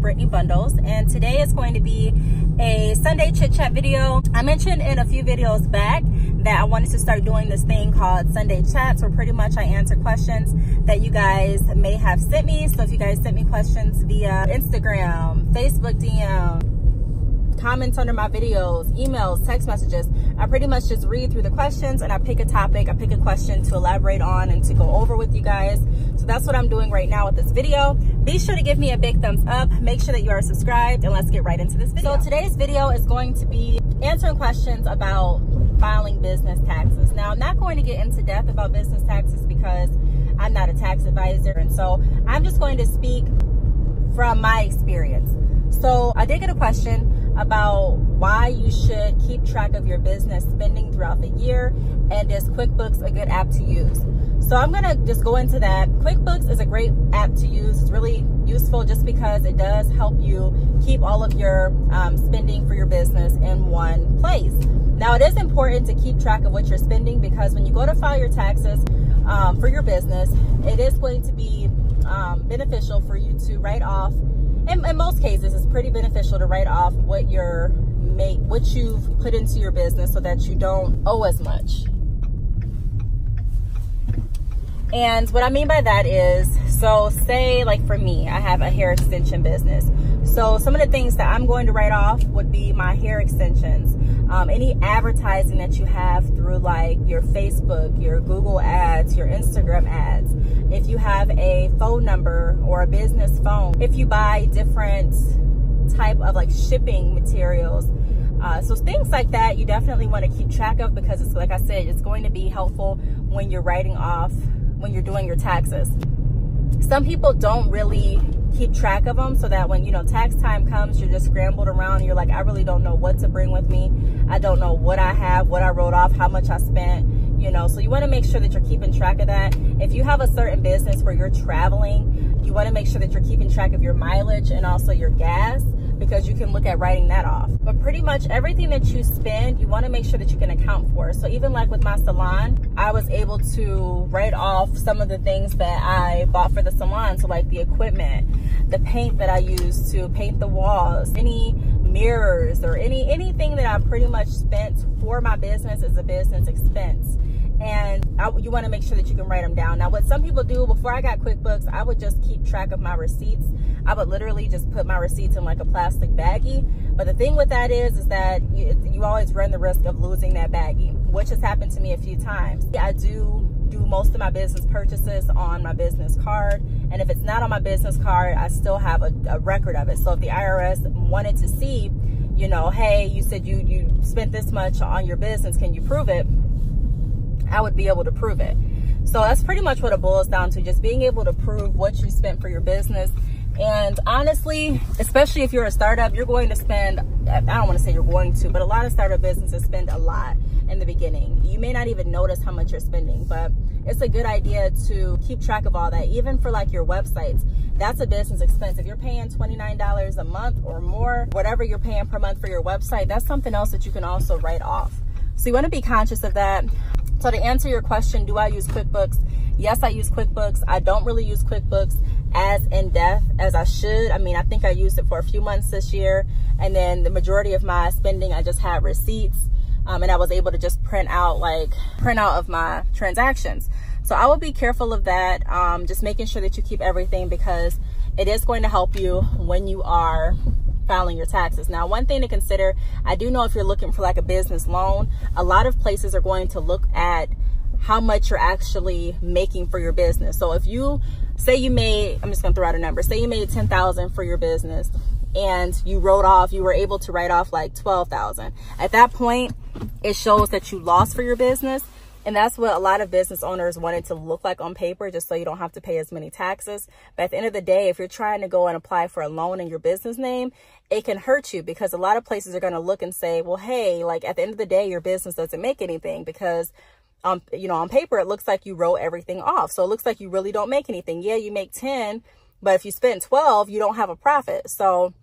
Brittany Bundles, and today is going to be a Sunday chit chat video. I mentioned in a few videos back that I wanted to start doing this thing called Sunday chats, where pretty much I answer questions that you guys may have sent me. So if you guys sent me questions via Instagram, Facebook DM, comments under my videos, emails, text messages, I pretty much just read through the questions and I pick a topic, I pick a question to elaborate on and to go over with you guys. So that's what I'm doing right now with this video. Be sure to give me a big thumbs up, make sure that you are subscribed, and let's get right into this video. So today's video is going to be answering questions about filing business taxes. Now, I'm not going to get into depth about business taxes because I'm not a tax advisor, and so I'm just going to speak from my experience. So I did get a question about why you should keep track of your business spending throughout the year, and is QuickBooks a good app to use? So I'm gonna just go into that. QuickBooks is a great app to use. It's really useful just because it does help you keep all of your spending for your business in one place. Now, it is important to keep track of what you're spending, because when you go to file your taxes for your business, it is going to be beneficial for you to write off. In most cases, it's pretty beneficial to write off what you've put into your business so that you don't owe as much. And what I mean by that is, so say like for me, I have a hair extension business. So some of the things that I'm going to write off would be my hair extensions, any advertising that you have through like your Facebook, your Google ads, your Instagram ads. If you have a phone number or a business phone, if you buy different type of like shipping materials. So things like that, you definitely want to keep track of, because it's, like I said, it's going to be helpful when you're writing off, when you're doing your taxes. Some people don't really keep track of them, so that when, you know, tax time comes, you're just scrambled around and you're like, I really don't know what to bring with me. I don't know what I have, what I wrote off, how much I spent, you know. So you want to make sure that you're keeping track of that. If you have a certain business where you're traveling, you want to make sure that you're keeping track of your mileage and also your gas, because you can look at writing that off. But pretty much everything that you spend, you want to make sure that you can account for. So even like with my salon, I was able to write off some of the things that I bought for the salon. So like the equipment, the paint that I used to paint the walls, any mirrors, or anything that I pretty much spent for my business is a business expense. And you want to make sure that you can write them down. Now, what some people do, before I got QuickBooks, I would just keep track of my receipts. I would literally just put my receipts in like a plastic baggie. But the thing with that is that you always run the risk of losing that baggie, which has happened to me a few times. I do most of my business purchases on my business card, and if it's not on my business card, I still have a record of it. So if the IRS wanted to see, you know, hey, you said you spent this much on your business, can you prove it? I would be able to prove it. So that's pretty much what it boils down to, just being able to prove what you spent for your business. And honestly, especially if you're a startup, you're going to spend, I don't want to say you're going to, but a lot of startup businesses spend a lot in the beginning. You may not even notice how much you're spending, but it's a good idea to keep track of all that. Even for like your websites, that's a business expense. If you're paying $29 a month or more, whatever you're paying per month for your website, that's something else that you can also write off. So you want to be conscious of that. So to answer your question, do I use QuickBooks? Yes, I use QuickBooks. I don't really use QuickBooks as in-depth as I should. I mean, I think I used it for a few months this year, and then the majority of my spending, I just had receipts, and I was able to just print out of my transactions. So I will be careful of that, just making sure that you keep everything, because it is going to help you when you are filing your taxes. Now, one thing to consider, I do know if you're looking for like a business loan, a lot of places are going to look at how much you're actually making for your business. So if you say you made, I'm just gonna throw out a number, say you made $10,000 for your business, and you were able to write off like $12,000. At that point, it shows that you lost for your business. And that's what a lot of business owners want it to look like on paper, just so you don't have to pay as many taxes. But at the end of the day, if you're trying to go and apply for a loan in your business name, it can hurt you, because a lot of places are going to look and say, well, hey, like at the end of the day, your business doesn't make anything, because you know, on paper, it looks like you wrote everything off. So it looks like you really don't make anything. Yeah, you make 10, but if you spend 12, you don't have a profit. So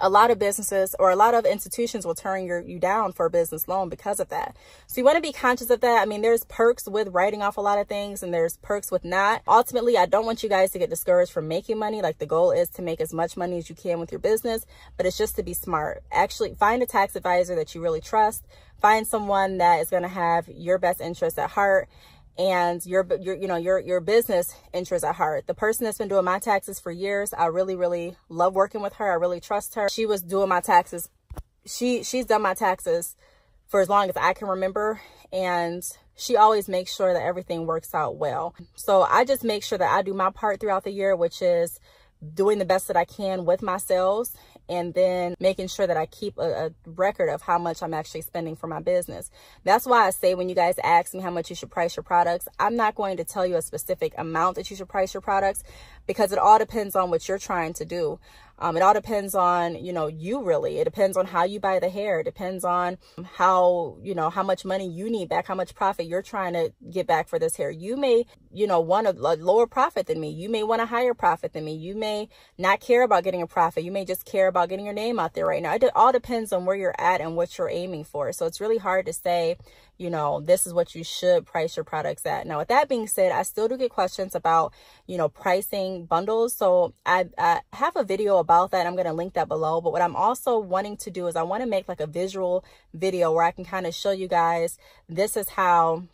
a lot of businesses or a lot of institutions will turn you down for a business loan because of that. So you want to be conscious of that. I mean, there's perks with writing off a lot of things and there's perks with not. Ultimately, I don't want you guys to get discouraged from making money. Like, the goal is to make as much money as you can with your business, but it's just to be smart. Actually, find a tax advisor that you really trust. Find someone that is going to have your best interest at heart and your business interests at heart. The person that's been doing my taxes for years, I really love working with her. I really trust her. She was doing my taxes. She's done my taxes for as long as I can remember, and she always makes sure that everything works out well. So I just make sure that I do my part throughout the year, which is doing the best that I can with my sales, and then making sure that I keep a record of how much I'm actually spending for my business. That's why I say, when you guys ask me how much you should price your products, I'm not going to tell you a specific amount that you should price your products, because it all depends on what you're trying to do. It all depends on, you really. It depends on how you buy the hair. It depends on how much money you need back, how much profit you're trying to get back for this hair. You may, want a lower profit than me. You may want a higher profit than me. You may not care about getting a profit. You may just care about getting your name out there right now. It all depends on where you're at and what you're aiming for. So it's really hard to say, this is what you should price your products at. Now, with that being said, I still do get questions about, pricing bundles. So I have a video about that. I'm going to link that below. But what I'm also wanting to do is I want to make like a visual video where I can kind of show you guys, this is how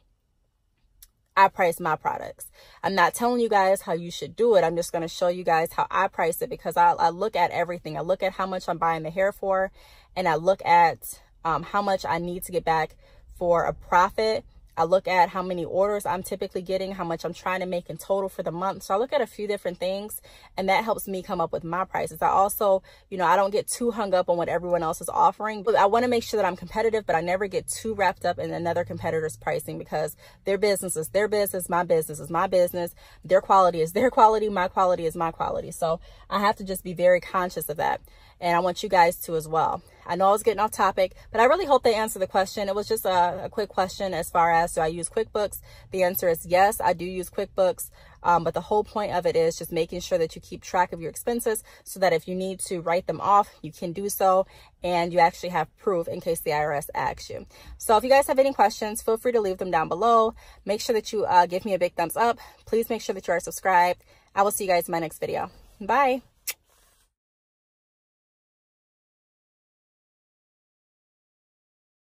I price my products. I'm not telling you guys how you should do it. I'm just going to show you guys how I price it, because I look at everything. I look at how much I'm buying the hair for, and I look at how much I need to get back for a profit. I look at how many orders I'm typically getting, how much I'm trying to make in total for the month. So I look at a few different things, and that helps me come up with my prices. I also, I don't get too hung up on what everyone else is offering, but I want to make sure that I'm competitive, but I never get too wrapped up in another competitor's pricing, because their business is their business, my business is my business, their quality is their quality, my quality is my quality. So I have to just be very conscious of that. And I want you guys to as well. I know I was getting off topic, but I really hope they answered the question. It was just a quick question as far as, do I use QuickBooks? The answer is yes, I do use QuickBooks. But the whole point of it is just making sure that you keep track of your expenses, so that if you need to write them off, you can do so, and you actually have proof in case the IRS asks you. So if you guys have any questions, feel free to leave them down below. Make sure that you give me a big thumbs up. Please make sure that you are subscribed. I will see you guys in my next video. Bye.